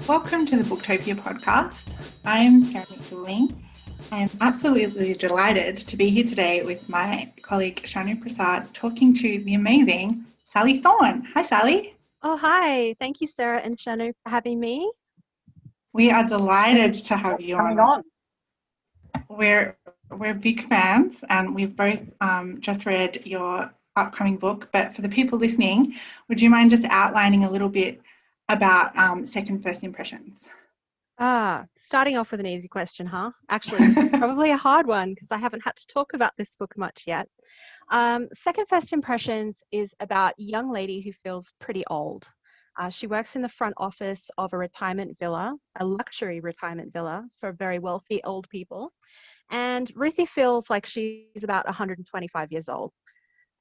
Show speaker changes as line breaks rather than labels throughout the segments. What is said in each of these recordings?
Welcome to the Booktopia podcast. I'm Sarah McDuling. I'm absolutely delighted to be here today with my colleague Shanu Prasad talking to the amazing Sally Thorne. Hi, Sally.
Oh, hi. Thank you, Sarah and Shanu, for having me.
We are delighted to have you
on.
We're big fans, and we've both just read your upcoming book. But for the people listening, would you mind just outlining a little bit about second first impressions?
Starting off with an easy question, huh? Actually, it's probably a hard one because I haven't had to talk about this book much yet. Second First Impressions is about a young lady who feels pretty old. She works in the front office of a retirement villa, a luxury retirement villa for very wealthy old people. And Ruthie feels like she's about 125 years old.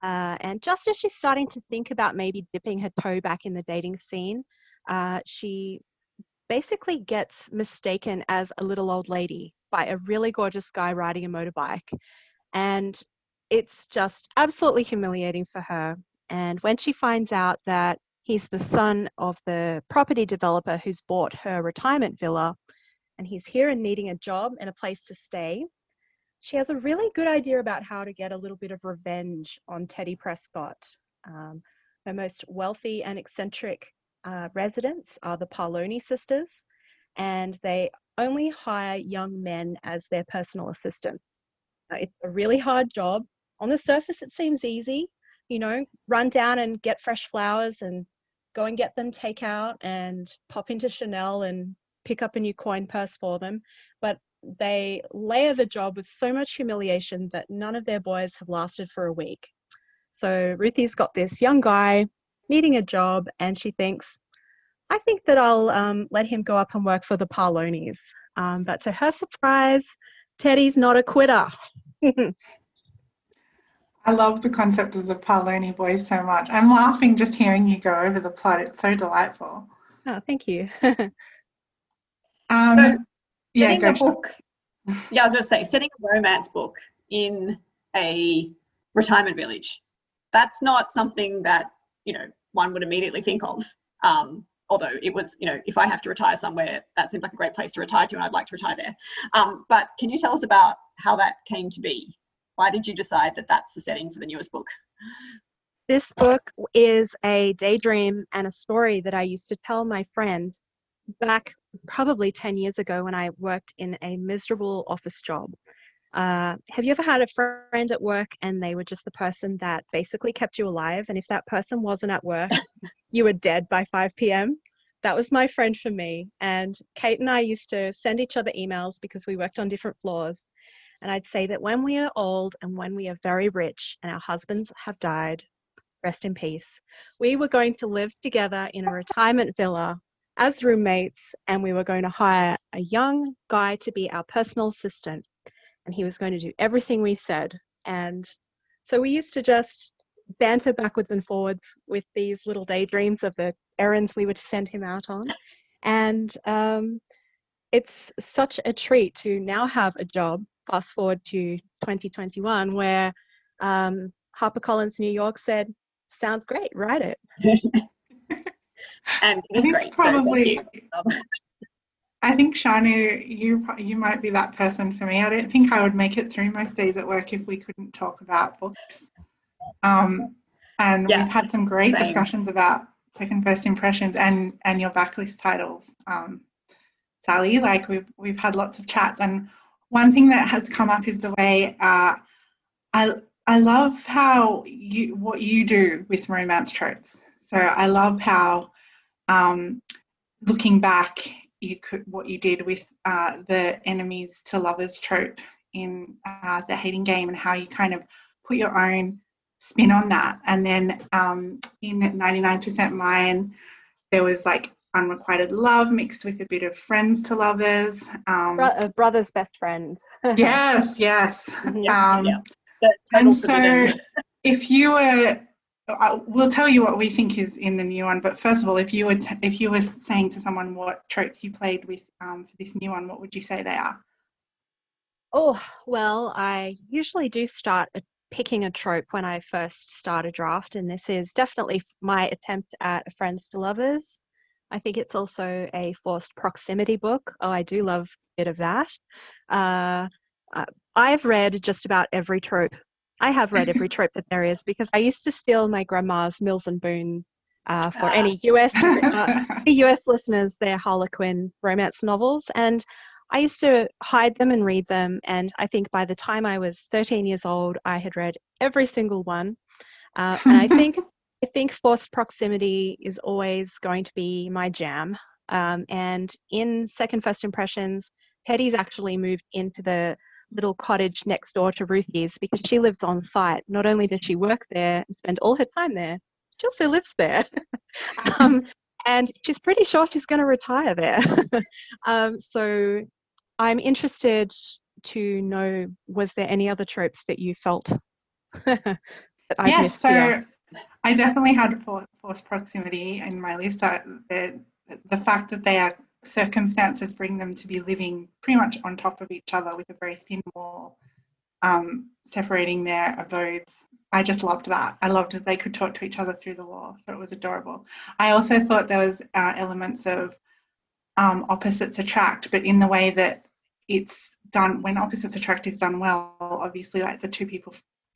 And just as she's starting to think about maybe dipping her toe back in the dating scene, she basically gets mistaken as a little old lady by a really gorgeous guy riding a motorbike. And it's just absolutely humiliating for her. And when she finds out that he's the son of the property developer who's bought her retirement villa, and he's here and needing a job and a place to stay, she has a really good idea about how to get a little bit of revenge on Teddy Prescott. Her most wealthy and eccentric residents are the Parloni sisters, and they only hire young men as their personal assistants. It's a really hard job. On the surface, it seems easy, run down and get fresh flowers and go and get them takeout and pop into Chanel and pick up a new coin purse for them. But they layer the job with so much humiliation that none of their boys have lasted for a week. So Ruthie's got this young guy needing a job, and she thinks, I think that I'll let him go up and work for the Parlonis. But to her surprise, Teddy's not a quitter.
I love the concept of the Parloni boys so much. I'm laughing just hearing you go over the plot. It's so delightful.
Oh, thank you.
Setting a romance book in a retirement village, that's not something that, one would immediately think of. Although it was, if I have to retire somewhere, that seems like a great place to retire to, and I'd like to retire there. But can you tell us about how that came to be? Why did you decide that that's the setting for the newest book?
This book is a daydream and a story that I used to tell my friend back probably 10 years ago when I worked in a miserable office job. Have you ever had a friend at work and they were just the person that basically kept you alive? And if that person wasn't at work, you were dead by 5 p.m. That was my friend for me. And Kate and I used to send each other emails because we worked on different floors. And I'd say that when we are old and when we are very rich and our husbands have died, rest in peace, we were going to live together in a retirement villa as roommates, and we were going to hire a young guy to be our personal assistant. And he was going to do everything we said. And so we used to just banter backwards and forwards with these little daydreams of the errands we would send him out on. And it's such a treat to now have a job, fast forward to 2021, where HarperCollins New York said, sounds great, write it.
And it was great.
Probably,
so
I think, Shanu, you might be that person for me. I don't think I would make it through most days at work if we couldn't talk about books. And we've had some great discussions about second first impressions and your backlist titles, Sally. Like we've had lots of chats, and one thing that has come up is the way I love what you do with romance tropes. So I love how looking back, what you did with the enemies to lovers trope in The Hating Game, and how you kind of put your own spin on that. And then in 99% Mine, there was like unrequited love mixed with a bit of friends to lovers.
Brother's best friend.
Yes.
And
so if you were, we'll tell you what we think is in the new one, but first of all, if you were saying to someone what tropes you played with for this new one, what would you say they are?
Oh, well, I usually do start picking a trope when I first start a draft, and this is definitely my attempt at a friends to lovers. I think it's also a forced proximity book. Oh, I do love a bit of that. I've read just about every trope. I have read every trope that there is, because I used to steal my grandma's Mills and Boon for any US listeners, their Harlequin romance novels. And I used to hide them and read them. And I think by the time I was 13 years old, I had read every single one. And I think forced proximity is always going to be my jam. And in Second First Impressions, Hetty's actually moved into the little cottage next door to Ruthie's because she lives on site. Not only does she work there and spend all her time there, she also lives there. And she's pretty sure she's going to retire there. So I'm interested to know, was there any other tropes that you felt that I missed here?
I definitely had forced proximity in my list. The fact that they are circumstances bring them to be living pretty much on top of each other with a very thin wall separating their abodes. I just loved that. I loved that they could talk to each other through the wall. I thought it was adorable. I also thought there was elements of opposites attract, but in the way that it's done, when opposites attract is done well, obviously, like, the two people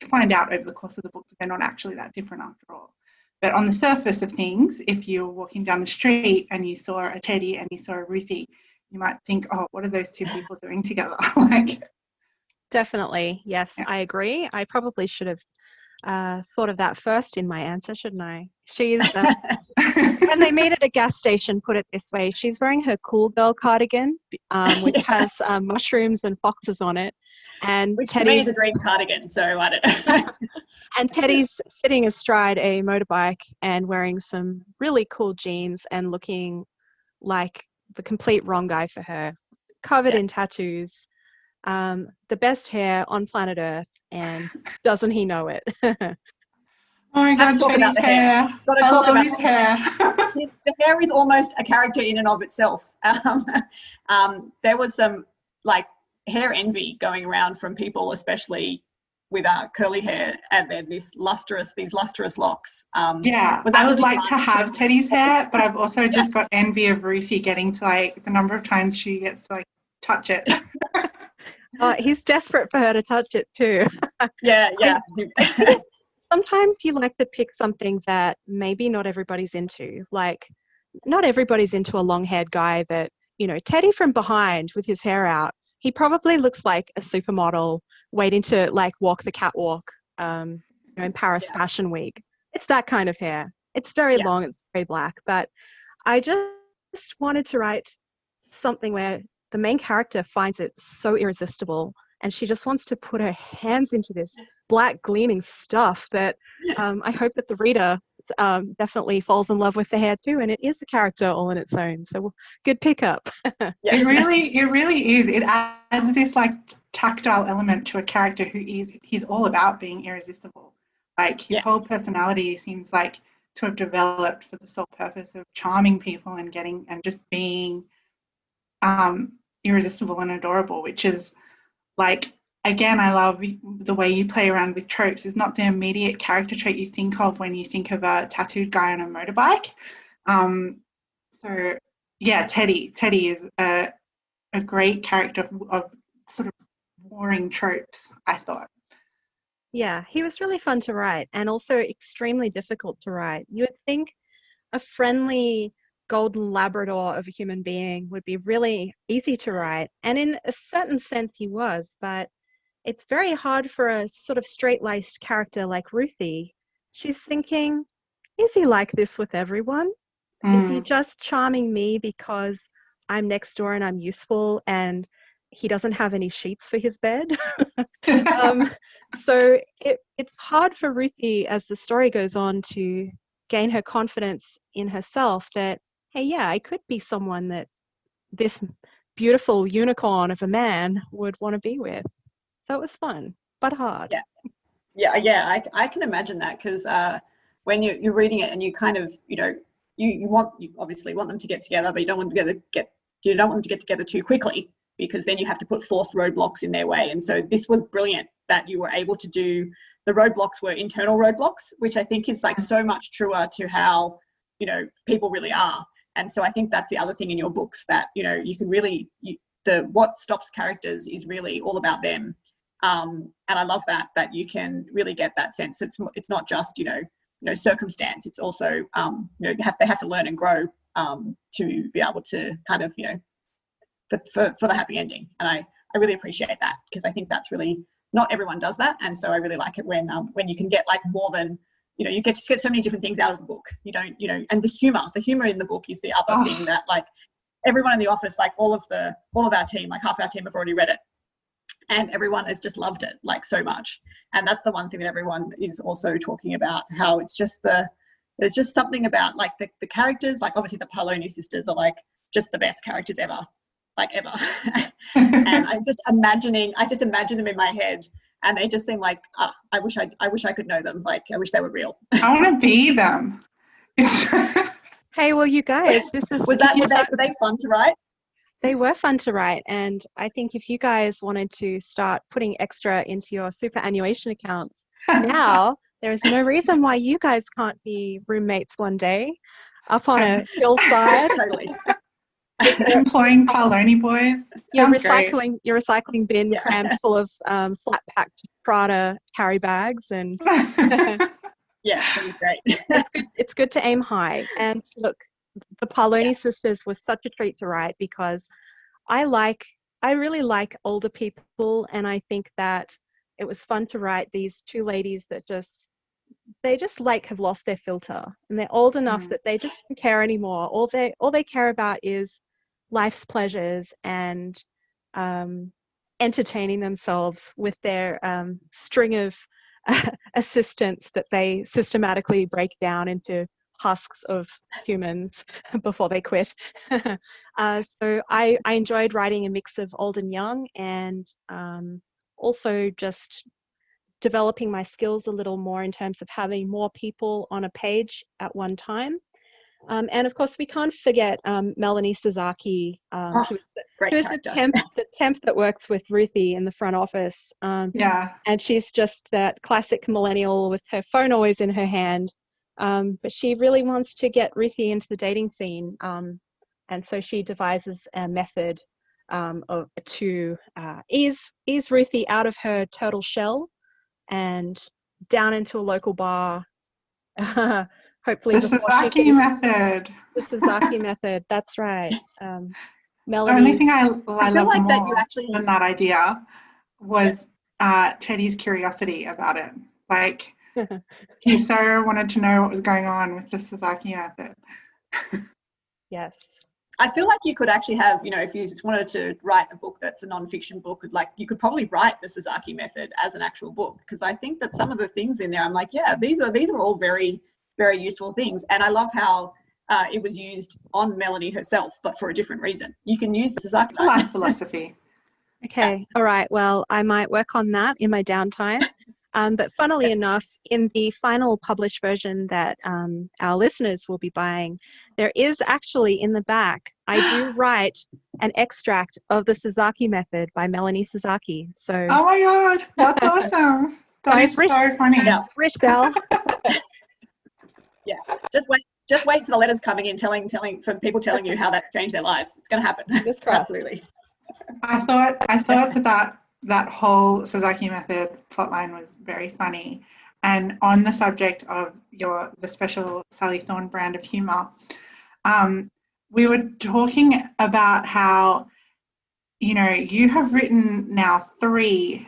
find out over the course of the book that they're not actually that different after all. But on the surface of things, if you're walking down the street and you saw a Teddy and you saw a Ruthie, you might think, oh, what are those two people doing together?
Definitely. Yes, yeah. I agree. I probably should have thought of that first in my answer, shouldn't I? She's, when they meet at a gas station, put it this way, she's wearing her cool girl cardigan, which has mushrooms and foxes on it. And
which to me is a dream cardigan, so I don't know.
And Teddy's sitting astride a motorbike and wearing some really cool jeans and looking like the complete wrong guy for her, covered in tattoos, the best hair on planet Earth, and doesn't he know it?
Oh my God, Teddy's hair.
Got to talk about his hair. The hair is almost a character in and of itself. There was some, like, hair envy going around from people, especially with curly hair, and then these lustrous locks.
I would like to have Teddy's hair, but I've also just got envy of Ruthie getting to, like, the number of times she gets to, like, touch it.
He's desperate for her to touch it too.
Yeah.
Sometimes you like to pick something that maybe not everybody's into. Like, not everybody's into a long-haired guy that, Teddy from behind with his hair out, he probably looks like a supermodel waiting to, like, walk the catwalk in Paris Fashion Week. It's that kind of hair. It's very long, it's very black. But I just wanted to write something where the main character finds it so irresistible and she just wants to put her hands into this black gleaming stuff that I hope that the reader definitely falls in love with the hair too, and it is a character all in its own. So good pickup.
It really is. It adds this, like, tactile element to a character he's all about being irresistible. Like, his whole personality seems like to have developed for the sole purpose of charming people and just being irresistible and adorable, which is, like, again, I love the way you play around with tropes. It's not the immediate character trait you think of when you think of a tattooed guy on a motorbike. So yeah, Teddy is a great character of sort of warring tropes, I thought.
Yeah, he was really fun to write and also extremely difficult to write. You would think a friendly golden Labrador of a human being would be really easy to write, and in a certain sense he was, but it's very hard for a sort of straight-laced character like Ruthie. She's thinking, is he like this with everyone? Is he just charming me because I'm next door and I'm useful and he doesn't have any sheets for his bed? So it's hard for Ruthie as the story goes on to gain her confidence in herself that, hey, yeah, I could be someone that this beautiful unicorn of a man would want to be with. So it was fun, but hard.
Yeah. I can imagine that, because when you're reading it and you kind of, you obviously want them to get together, but you don't want them to get together too quickly, because then you have to put forced roadblocks in their way. And so this was brilliant that you were able to do. The roadblocks were internal roadblocks, which I think is, like, so much truer to how people really are. And so I think that's the other thing in your books, that, you know, you can really, what stops characters is really all about them. And I love that you can really get that sense. It's not just, you know, circumstance. It's also, you know, they have to learn and grow to be able to kind of, you know, for the happy ending. And I really appreciate that, because I think that's really, not everyone does that. And so I really like it when you can get like more than, you know, you get so many different things out of the book. You don't, you know, and the humor in the book is the other thing that, like, everyone in the office, like all of our team, like half our team have already read it, and everyone has just loved it like so much. And that's the one thing that everyone is also talking about, how it's just there's just something about like the characters, like obviously the Paloni sisters are like just the best characters ever. And I just imagine them in my head, and they just seem like, I wish I could know them. Like, I wish they were real.
I want to be them.
Hey, well, you guys,
were they fun to write?
They were fun to write, and I think if you guys wanted to start putting extra into your superannuation accounts now, there's no reason why you guys can't be roommates one day up on a hillside.
Totally.
Employing Paloni boys.
Your recycling bin crammed full of flat packed Prada carry bags, and
yeah, sounds great.
It's good to aim high. And look, the Paloni sisters was such a treat to write, because I really like older people, and I think that it was fun to write these two ladies that they just like have lost their filter, and they're old enough that they just don't care anymore. All they care about is life's pleasures and entertaining themselves with their string of assistants that they systematically break down into husks of humans before they quit. So I enjoyed writing a mix of old and young, and also just developing my skills a little more in terms of having more people on a page at one time. And of course, we can't forget Melanie Sasaki, who is the temp that works with Ruthie in the front office. And she's just that classic millennial with her phone always in her hand. But she really wants to get Ruthie into the dating scene. And so she devises a method to ease Ruthie out of her turtle shell and down into a local bar. Hopefully
the Sasaki method.
The Sasaki method, that's right. Melanie.
The only thing I loved
like
more
that
than that idea was Teddy's curiosity about it. Like, he so wanted to know what was going on with the Sasaki method.
Yes.
I feel like you could actually have, you know, if you just wanted to write a book that's a non-fiction book, like you could probably write the Sasaki method as an actual book, because I think that some of the things in there, I'm like, yeah, these are all very, very useful things. And I love how it was used on Melanie herself, but for a different reason. You can use the Sasaki
life philosophy.
Okay, all right. Well, I might work on that in my downtime. But funnily enough, in the final published version that our listeners will be buying, there is actually in the back, I do write an extract of the Sasaki method by Melanie Sasaki. So,
oh my God, that's awesome. That is so funny.
Rich Bell.
Yeah, just wait for the letters coming in telling from people telling you how that's changed their lives. It's going to happen. Absolutely.
I thought that whole Sasaki method plotline was very funny. And on the subject of the special Sally Thorne brand of humor, we were talking about how, you know, you have written now 3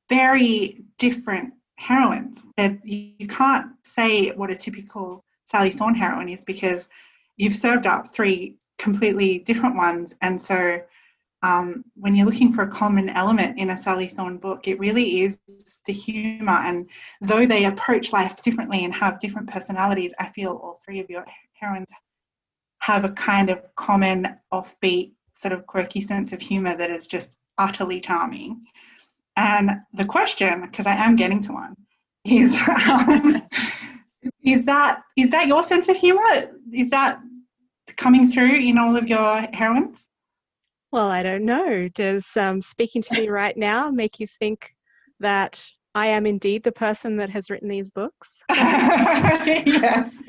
very different heroines, that you can't say what a typical Sally Thorne heroine is, because you've served up 3 completely different ones. And so when you're looking for a common element in a Sally Thorne book, it really is the humour. And though they approach life differently and have different personalities, I feel all 3 of your heroines have a kind of common, offbeat, sort of quirky sense of humour that is just utterly charming. And the question, because I am getting to one, is is that your sense of humour? Is that coming through in all of your heroines?
Well, I don't know. Does speaking to me right now make you think that I am indeed the person that has written these books?
Yes.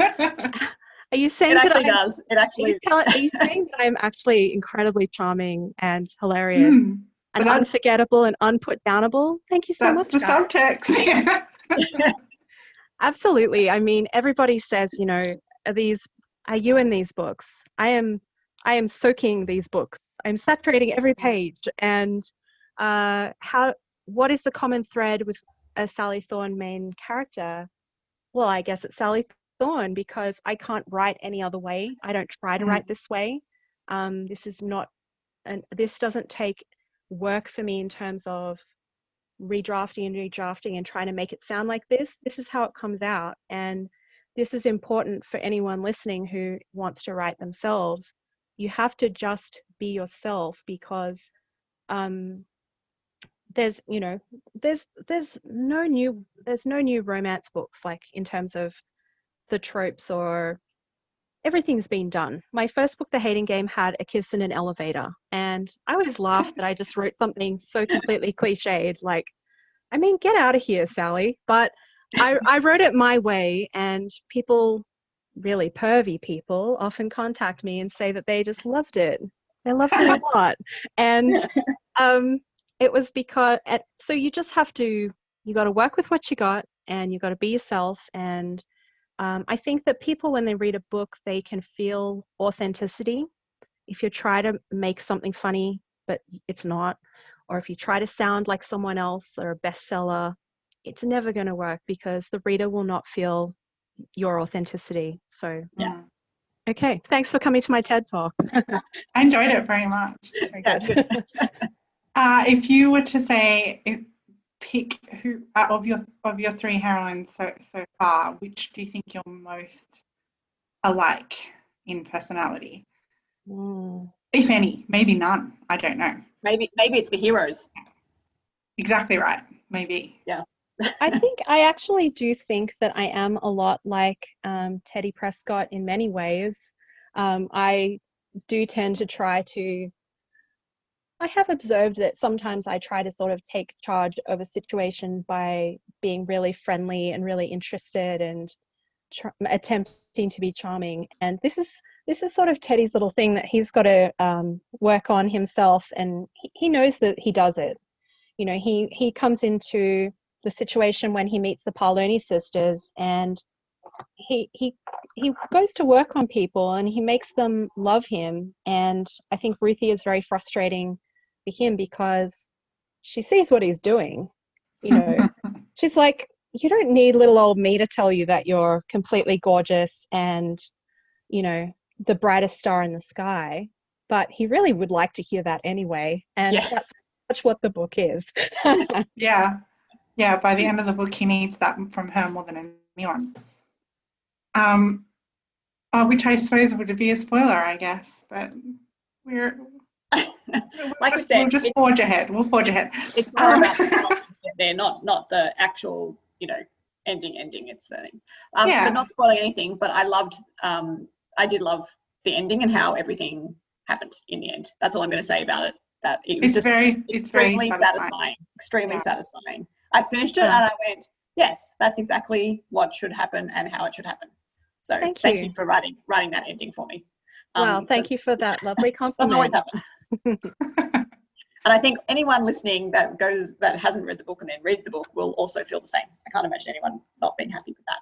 Are you saying
it actually does. It actually.
Are you saying that I'm actually incredibly charming and hilarious and unforgettable and unputdownable? Thank you so much.
That's the subtext.
Absolutely. I mean, everybody says, you know, are you in these books? I am soaking these books. I'm saturating every page. And what is the common thread with a Sally Thorne main character? Well, I guess it's Sally Thorne, because I can't write any other way. I don't try to write this way. This doesn't take work for me in terms of redrafting and trying to make it sound like this. This is how it comes out. And this is important for anyone listening who wants to write themselves. You have to just be yourself, because there's no new romance books, like in terms of the tropes, or everything's been done. My first book, The Hating Game, had a kiss in an elevator, and I always laughed that I just wrote something so completely cliched, like, I mean, get out of here, Sally. But I wrote it my way, and people, really pervy people, often contact me and say that they just loved it. They loved it a lot. And it was because, so you just have to, you got to work with what you got, and you got to be yourself. And I think that people, when they read a book, they can feel authenticity. If you try to make something funny, but it's not, or if you try to sound like someone else or a bestseller, it's never going to work, because the reader will not feel your authenticity. So,
yeah.
Okay. Thanks for coming to my TED Talk.
I enjoyed it very much.
That's good.
If you were to say, pick who of your three heroines so far, which do you think you're most alike in personality? If any, maybe none. I don't know.
Maybe it's the heroes.
Exactly right. Maybe.
Yeah.
I actually do think that I am a lot like Teddy Prescott in many ways. I do tend to I have observed that sometimes I try to sort of take charge of a situation by being really friendly and really interested and attempting to be charming. And this is sort of Teddy's little thing that he's got to work on himself, and he knows that he does it. You know, he comes into the situation when he meets the Parloni sisters, and he goes to work on people and he makes them love him. And I think Ruthie is very frustrating for him, because she sees what he's doing. You know, she's like, you don't need little old me to tell you that you're completely gorgeous and, you know, the brightest star in the sky. But he really would like to hear that anyway. And that's much what the book is.
Yeah, by the end of the book, he needs that from her more than anyone. Which I suppose would be a spoiler, I guess. But we'll just forge ahead. We'll forge ahead.
It's more about the there, not the actual, you know, ending. It's the thing. But not spoiling anything. But I did love the ending and how everything happened in the end. That's all I'm going to say about it. That it's extremely satisfying. Extremely satisfying. I finished it and I went, yes, that's exactly what should happen and how it should happen. So thank you for writing that ending for me.
Well, thank you for that lovely compliment.
Doesn't always happen. And I think anyone listening that hasn't read the book and then reads the book will also feel the same. I can't imagine anyone not being happy with that.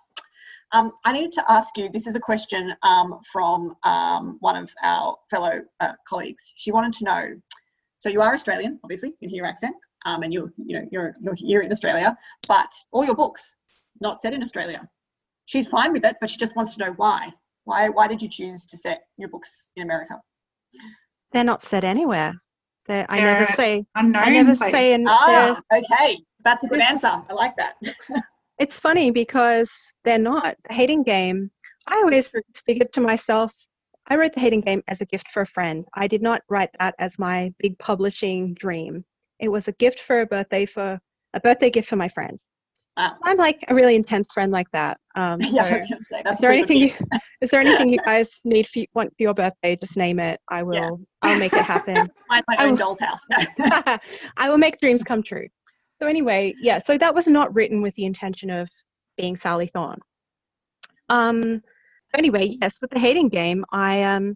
I needed to ask you, this is a question from one of our fellow colleagues. She wanted to know, so you are Australian, obviously, you can hear your accent, and you're here in Australia, but all your books not set in Australia. She's fine with it, but she just wants to know why. Why did you choose to set your books in America?
They're not set anywhere. I never say.
Okay, that's a good answer. I like that.
It's funny because they're not. The Hating Game, I always figured to myself, I wrote The Hating Game as a gift for a friend. I did not write that as my big publishing dream. It was a gift for a birthday gift for my friend. I'm like a really intense friend like that.
I was going to say, that's
is there anything you guys want for your birthday? Just name it. I'll make it happen.
Find my own doll's house.
I will make dreams come true. So anyway, so that was not written with the intention of being Sally Thorne. Anyway, yes, with the hating game, I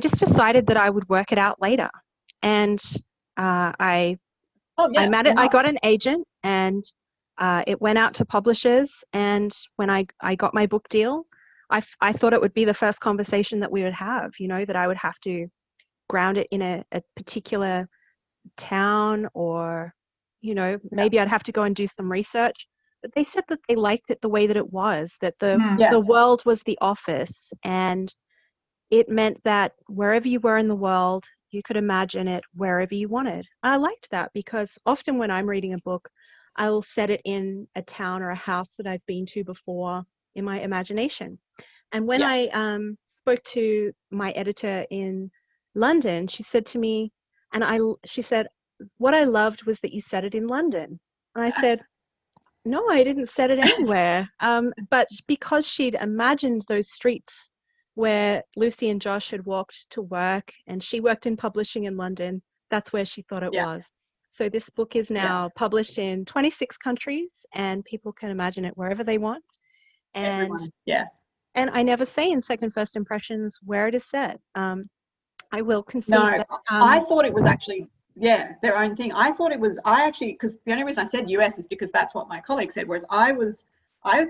just decided that I would work it out later, and I got an agent, and it went out to publishers. And when I got my book deal, I thought it would be the first conversation that we would have. You know, that I would have to ground it in a particular town, or maybe I'd have to go and do some research. But they said that they liked it the way that it was, that the world was the office, and it meant that wherever you were in the world, you could imagine it wherever you wanted. I liked that, because often when I'm reading a book, I will set it in a town or a house that I've been to before in my imagination. And when I spoke to my editor in London, she said to me, she said, what I loved was that you set it in London. And I said, no, I didn't set it anywhere. But because she'd imagined those streets where Lucy and Josh had walked to work, and she worked in publishing in London, that's where she thought it was. So this book is now published in 26 countries, and people can imagine it wherever they want. And and I never say in second first impressions where it is set. I will concede that,
I thought it was actually their own thing. I thought it was, because the only reason I said US is because that's what my colleague said, whereas I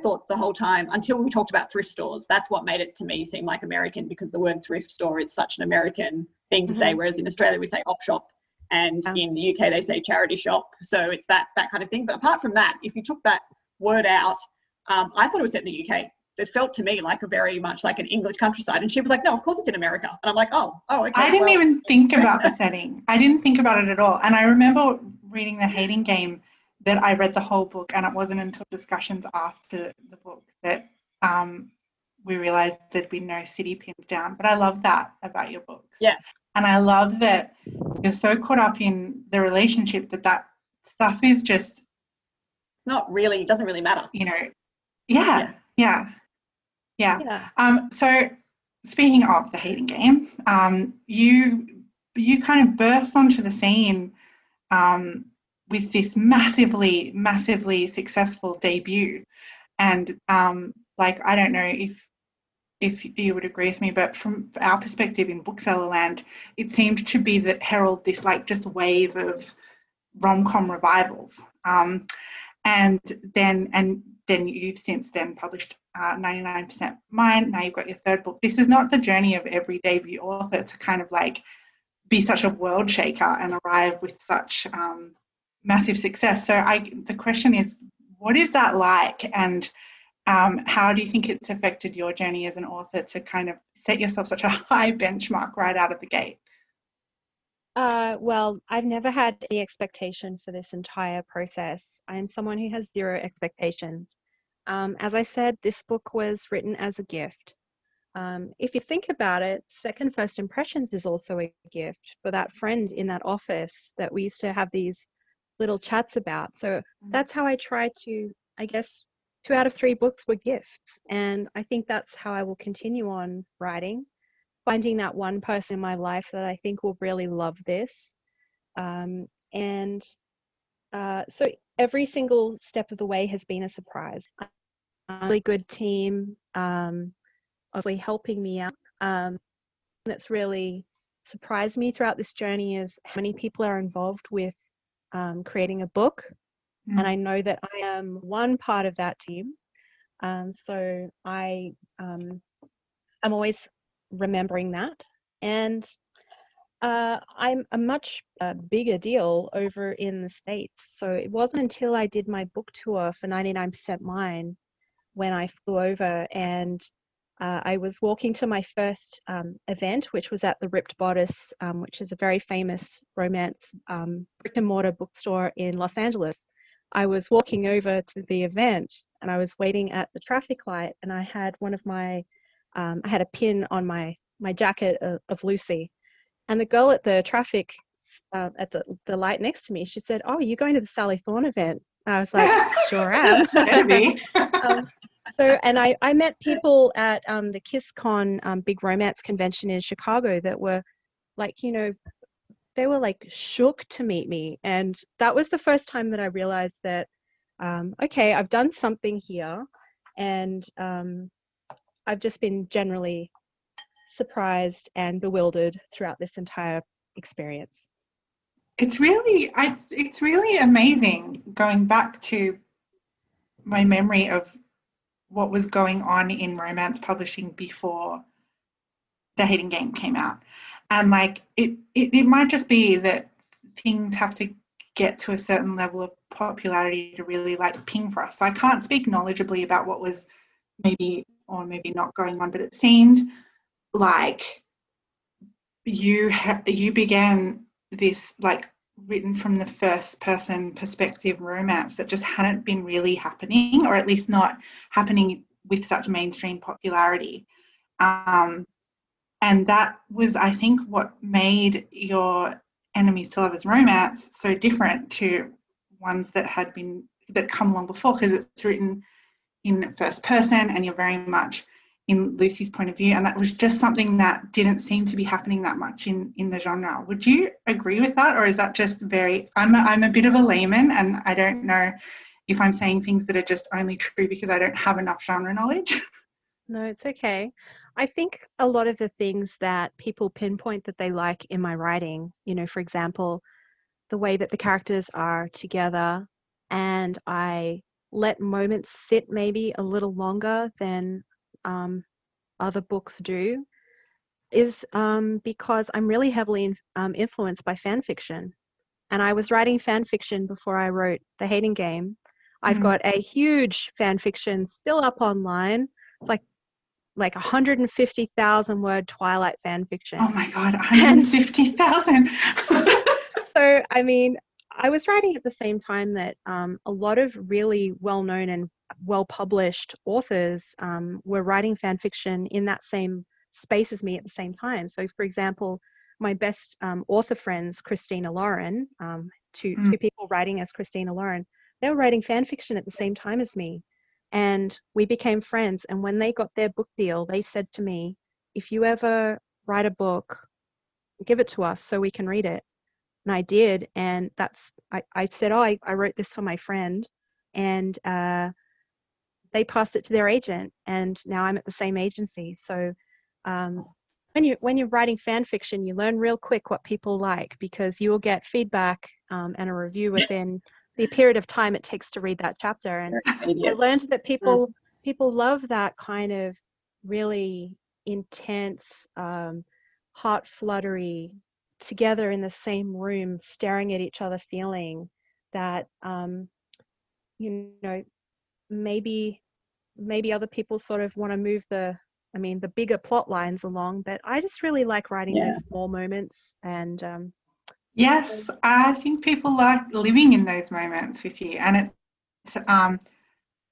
thought the whole time, until we talked about thrift stores, that's what made it to me seem like American, because the word thrift store is such an American thing to say, whereas in Australia we say op shop, and in the UK they say charity shop. So it's that kind of thing. But apart from that, if you took that word out, I thought it was set in the UK. It felt to me like very much like an English countryside. And she was like, no, of course it's in America. And I'm like, oh, okay.
I didn't even think about the setting. I didn't think about it at all. And I remember reading The Hating Game, that I read the whole book, and it wasn't until discussions after the book that we realized there'd been no city pinned down. But I love that about your books.
Yeah.
And I love that you're so caught up in the relationship that stuff is just
it doesn't really matter.
So speaking of The Hating Game, you kind of burst onto the scene with this massively successful debut. And I don't know if you would agree with me, but from our perspective in bookseller land, it seemed to be that herald this just wave of rom-com revivals. And then you've since then published 99% Mine. Now you've got your third book. This is not the journey of every debut author to kind of be such a world shaker and arrive with such massive success. So the question is, what is that like? And how do you think it's affected your journey as an author to kind of set yourself such a high benchmark right out of the gate?
Well, I've never had any expectation for this entire process. I am someone who has zero expectations. As I said, this book was written as a gift. If you think about it, second first impressions is also a gift for that friend in that office that we used to have these little chats about. So that's how I try to, I guess, 2 out of 3 books were gifts. And I think that's how I will continue on writing, finding that one person in my life that I think will really love this. So every single step of the way has been a surprise. A really good team, obviously helping me out. That's really surprised me throughout this journey is how many people are involved with creating a book. And I know that I am one part of that team. So I'm always remembering that. And I'm a much bigger deal over in the States. So it wasn't until I did my book tour for 99% Mine when I flew over, and I was walking to my first event, which was at the Ripped Bodice, which is a very famous romance brick and mortar bookstore in Los Angeles. I was walking over to the event and I was waiting at the traffic light, and I had one of my, I had a pin on my jacket of Lucy, and the girl at the traffic, at the light next to me, she said, "Oh, you're going to the Sally Thorne event?" I was like, "Sure am." And I met people at the KissCon big romance convention in Chicago that were they were shook to meet me. And that was the first time that I realized that, okay, I've done something here, and I've just been generally surprised and bewildered throughout this entire experience.
It's really amazing going back to my memory of what was going on in romance publishing before The Hating Game came out. And like it might just be that things have to get to a certain level of popularity to really like ping for us. So I can't speak knowledgeably about what was maybe or maybe not going on, but it seemed like you began this like written from the first person perspective romance that just hadn't been really happening, or at least not happening with such mainstream popularity. And that was, I think, what made your Enemies to Lovers romance so different to ones that come along before, because it's written in first person and you're very much in Lucy's point of view, and that was just something that didn't seem to be happening that much in the genre. Would you agree with that, or is that just I'm a bit of a layman and I don't know if I'm saying things that are just only true because I don't have enough genre knowledge?
No, it's okay. I think a lot of the things that people pinpoint that they like in my writing, for example, the way that the characters are together, and I let moments sit maybe a little longer than other books do, is because I'm really heavily influenced by fan fiction. And I was writing fan fiction before I wrote The Hating Game. I've got a huge fan fiction still up online. It's like 150,000 word Twilight fan fiction.
Oh my God, 150,000.
So, I mean, I was writing at the same time that a lot of really well-known and well-published authors were writing fan fiction in that same space as me at the same time. So, for example, my best author friends, Christina Lauren, two people writing as Christina Lauren, they were writing fan fiction at the same time as me. And we became friends. And when they got their book deal, they said to me, if you ever write a book, give it to us so we can read it. And I did. And I said, I wrote this for my friend. And they passed it to their agent. And now I'm at the same agency. So when you're writing fan fiction, you learn real quick what people like, because you will get feedback and a review within the period of time it takes to read that chapter. And I learned that people love that kind of really intense, heart fluttery, together in the same room, staring at each other, feeling that, maybe other people sort of want to move the bigger plot lines along, but I just really like writing those small moments. And
yes, I think people like living in those moments with you, and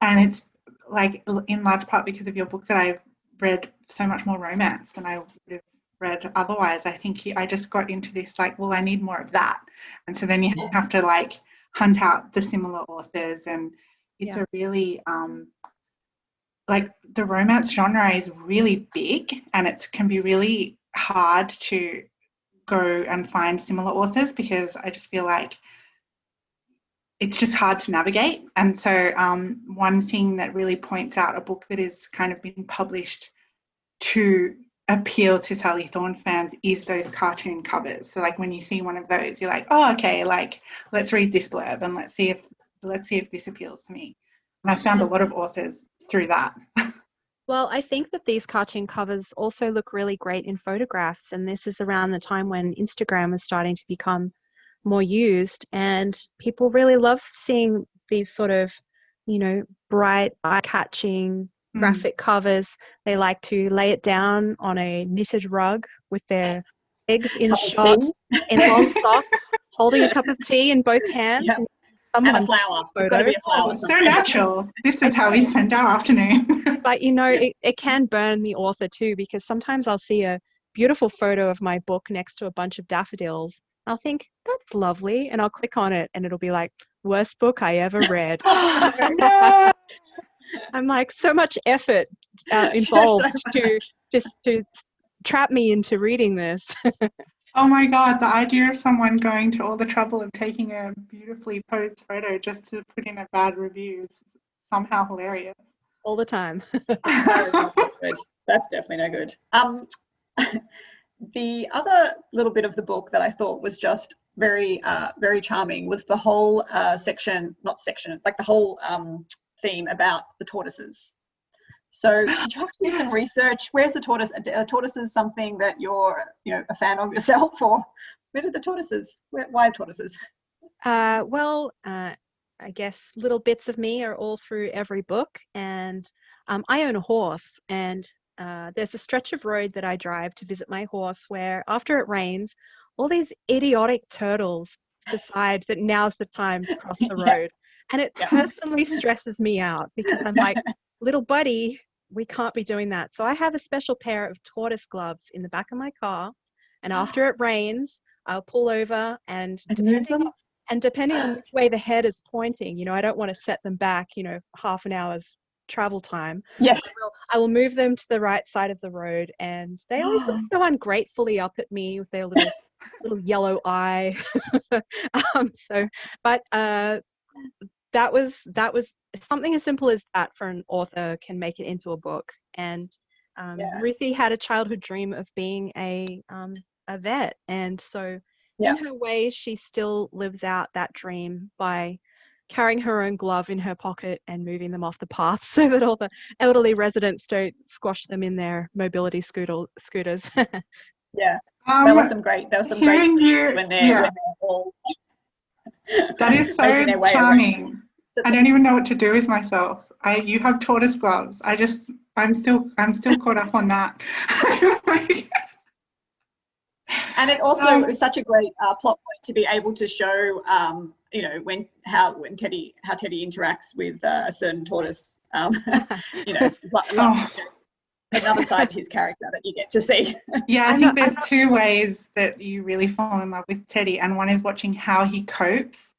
it's like in large part because of your book that I've read so much more romance than I would have read otherwise. I think I just got into this like, well, I need more of that, and so then you have to like hunt out the similar authors, and it's a really like the romance genre is really big, and it can be really hard to go and find similar authors, because I just feel like it's just hard to navigate. And so one thing that really points out a book that is kind of been published to appeal to Sally Thorne fans is those cartoon covers. So like when you see one of those, you're like, oh, okay, like let's read this blurb and let's see if this appeals to me. And I found a lot of authors through that.
Well, I think that these cartoon covers also look really great in photographs, and this is around the time when Instagram is starting to become more used, and people really love seeing these sort of, bright, eye-catching graphic covers. They like to lay it down on a knitted rug with their legs in shot, in long socks, holding a cup of tea in both hands.
Yep. And a flower. There's got to be a flower.
So natural. This is how we spend our afternoon.
But, it can burn the author too, because sometimes I'll see a beautiful photo of my book next to a bunch of daffodils. I'll think, that's lovely. And I'll click on it and it'll be like, worst book I ever read.
No.
I'm like, so much effort involved to trap me into reading this.
Oh my God, the idea of someone going to all the trouble of taking a beautifully posed photo just to put in a bad review is somehow hilarious.
all the time.
No, that's not good. That's definitely no good. The other little bit of the book that I thought was just very, very charming was the whole section, not section, it's like the whole theme about the tortoises. So did you have to do some research? Where's the tortoise? Are tortoises something that you're, a fan of yourself, or where did the tortoises? Why tortoises?
Well, I guess little bits of me are all through every book, and I own a horse, and there's a stretch of road that I drive to visit my horse where after it rains, all these idiotic turtles decide that now's the time to cross the road. And it personally stresses me out because I'm like, little buddy, we can't be doing that. So I have a special pair of tortoise gloves in the back of my car, and after it rains, I'll pull over and depending on which way the head is pointing, I don't want to set them back, half an hour's travel time.
Yes.
I will move them to the right side of the road, and they always look so ungratefully up at me with their little yellow eye. That was something as simple as that for an author can make it into a book. And Ruthie had a childhood dream of being a vet, and so in her way, she still lives out that dream by carrying her own glove in her pocket and moving them off the path so that all the elderly residents don't squash them in their mobility scooters.
Yeah, there were some great scenes when they're all.
That is so charming. I don't even know what to do with myself. You have tortoise gloves. I'm still caught up on that.
And it also is such a great plot point to be able to show, how Teddy interacts with a certain tortoise. Another side to his character that you get to see.
Yeah, I think there's two ways that you really fall in love with Teddy, and one is watching how he copes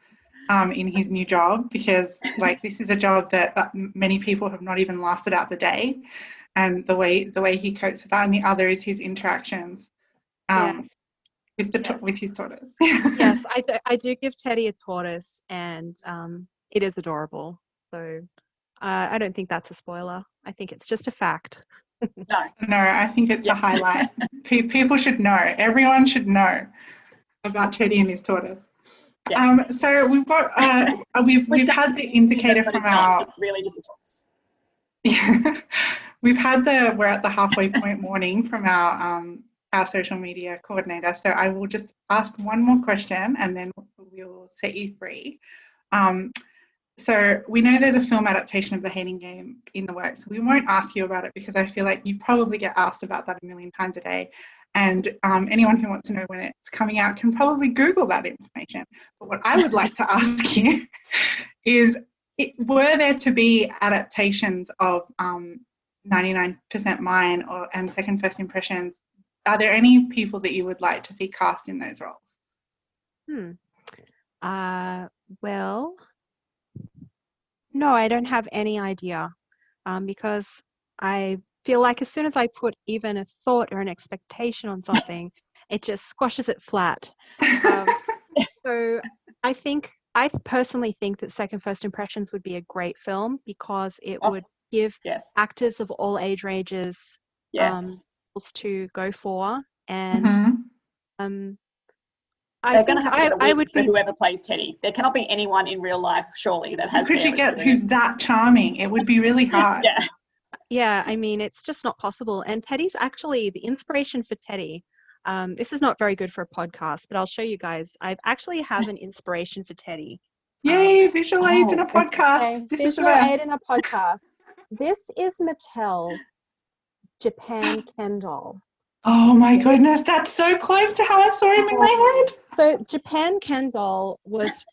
in his new job, because this is a job that many people have not even lasted out the day, and the way he copes with that, and the other is his interactions with his tortoise.
Yes, I do give Teddy a tortoise, and it is adorable. So I don't think that's a spoiler. I think it's just a fact.
No, I think it's a highlight. People should know. Everyone should know about Teddy and his tortoise. Yeah. So we've got we've had the indicator from our.
It's really just a tortoise.
Yeah, we're at the halfway point warning from our social media coordinator. So I will just ask one more question and then we'll set you free. So we know there's a film adaptation of The Hating Game in the works. We won't ask you about it because I feel like you probably get asked about that a million times a day. And anyone who wants to know when it's coming out can probably Google that information. But what I would like to ask you is, were there to be adaptations of 99% Mine and Second First Impressions, are there any people that you would like to see cast in those roles?
Well, no, I don't have any idea, because I feel like as soon as I put even a thought or an expectation on something, it just squashes it flat. So I personally think that Second First Impressions would be a great film because it would give actors of all age ranges to go for, and
they're going to have to get a wig for whoever plays Teddy. There cannot be anyone in real life, surely, that has.
Could you get who's that charming? It would be really hard.
Yeah, I mean, it's just not possible. And Teddy's actually the inspiration for Teddy. This is not very good for a podcast, but I'll show you guys. I actually have an inspiration for Teddy.
Yay, visual aids in a podcast.
Okay, visual aid in a podcast. This is Mattel's Japan Ken doll.
Oh my goodness, that's so close to how I saw him in my head.
So Japan Ken doll was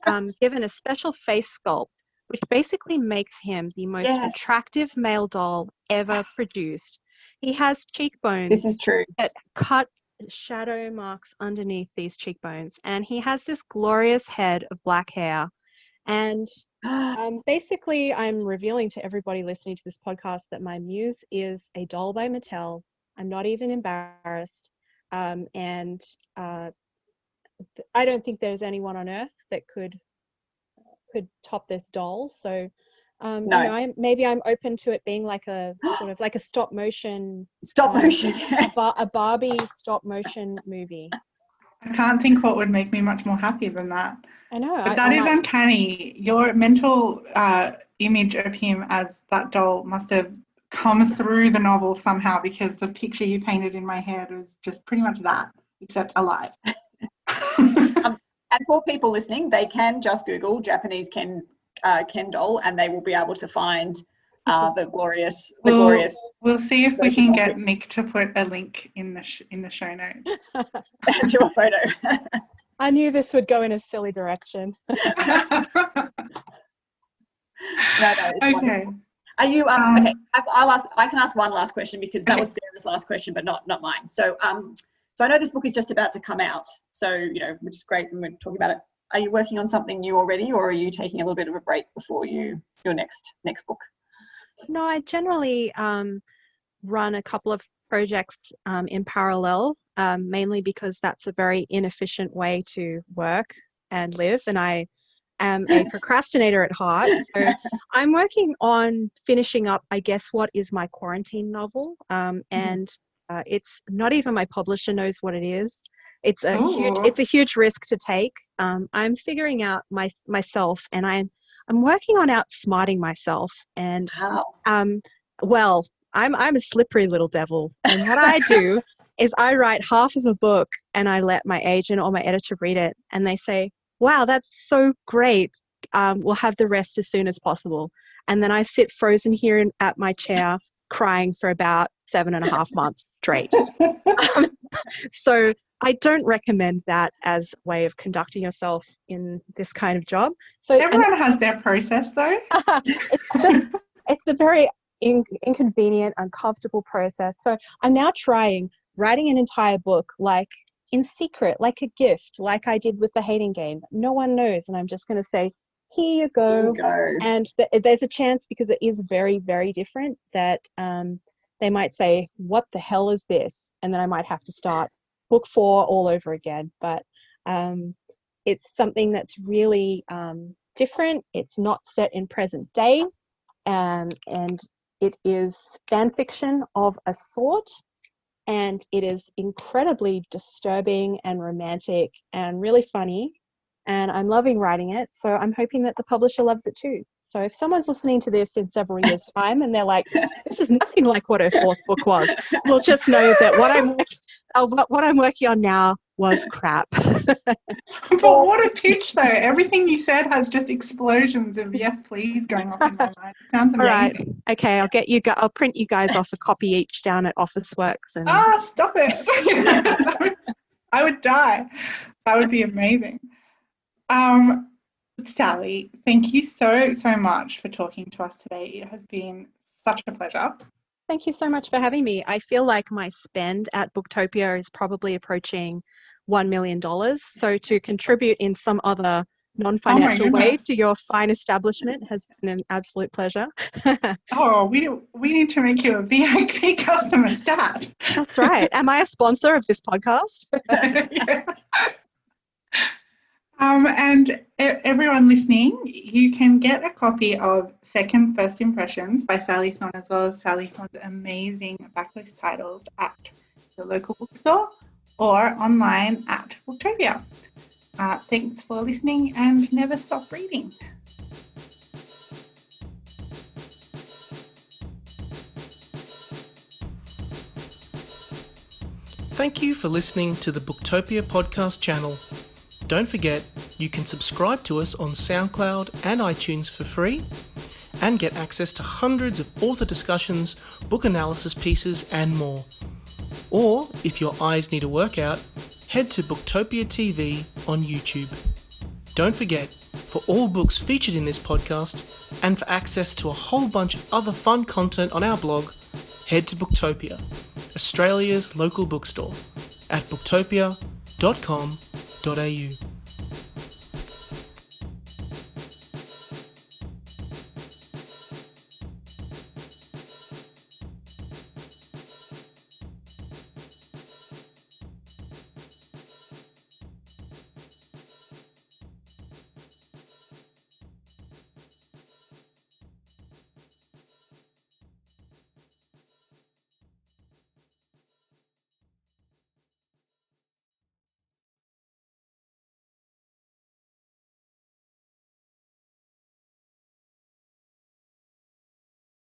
given a special face sculpt, which basically makes him the most attractive male doll ever produced. He has cheekbones.
This is true.
That cut shadow marks underneath these cheekbones, and he has this glorious head of black hair. And basically, I'm revealing to everybody listening to this podcast that my muse is a doll by Mattel. I'm not even embarrassed. And I don't think there's anyone on earth that could top this doll. So
No.
Maybe I'm open to it being like a sort of like a stop motion, a Barbie stop motion movie.
I can't think what would make me much more happy than that.
I know.
But that is uncanny. Your mental image of him as that doll must have come through the novel somehow, because the picture you painted in my head is just pretty much that, except alive.
And for people listening, they can just Google Japanese Ken doll, and they will be able to find the glorious.
We'll see if we can get Nick to put a link in the show notes
to a photo.
I knew this would go in a silly direction.
No, it's
okay.
Wonderful. Are you okay? I can ask one last question, because that was Sarah's last question, but not mine. So so I know this book is just about to come out, so which is great, and we're talking about it. Are you working on something new already, or are you taking a little bit of a break before your next book?
No, I generally run a couple of projects in parallel, mainly because that's a very inefficient way to work and live, and I am a procrastinator at heart. So I'm working on finishing up, I guess, what is my quarantine novel, and it's not even my publisher knows what it is. It's a huge risk to take. I'm figuring out myself, and I'm working on outsmarting myself. And well, I'm a slippery little devil, and what I do is I write half of a book and I let my agent or my editor read it, and they say, "Wow, that's so great. We'll have the rest as soon as possible." And then I sit frozen here at my chair crying for about 7.5 months straight. So I don't recommend that as a way of conducting yourself in this kind of job. So
everyone has their process, though.
It's a very inconvenient, uncomfortable process. So I'm now writing an entire book, like in secret, like a gift, like I did with The Hating Game. No one knows, and I'm just going to say, here you go. And there's a chance, because it is very, very different, that they might say, "What the hell is this?" And then I might have to start book 4 all over again. But it's something that's really different. It's not set in present day, and it is fan fiction of a sort, and it is incredibly disturbing and romantic and really funny, and I'm loving writing it. So I'm hoping that the publisher loves it too. So if someone's listening to this in several years' time and they're like, "This is nothing like what her 4th book was," we'll just know that what I'm working on now was crap.
But what a pitch, though. Everything you said has just explosions of "yes, please" going off in my mind. It sounds amazing.
All right. Okay, I'll print you guys off a copy each down at Officeworks. And
stop it. I would die. That would be amazing. Sally, thank you so much for talking to us today. It has been such a pleasure.
Thank you so much for having me. I feel like my spend at Booktopia is probably approaching $1 million. So to contribute in some other non-financial way to your fine establishment has been an absolute pleasure.
We need to make you a VIP customer stat.
That's right. Am I a sponsor of this podcast?
Yeah. And everyone listening, you can get a copy of Second First Impressions by Sally Thorne, as well as Sally Thorne's amazing backlist titles, at your local bookstore or online at Booktopia. Thanks for listening, and never stop reading.
Thank you for listening to the Booktopia podcast channel. Don't forget, you can subscribe to us on SoundCloud and iTunes for free, and get access to hundreds of author discussions, book analysis pieces, and more. Or, if your eyes need a workout, head to Booktopia TV on YouTube. Don't forget, for all books featured in this podcast, and for access to a whole bunch of other fun content on our blog, head to Booktopia, Australia's local bookstore, at booktopia.com.au.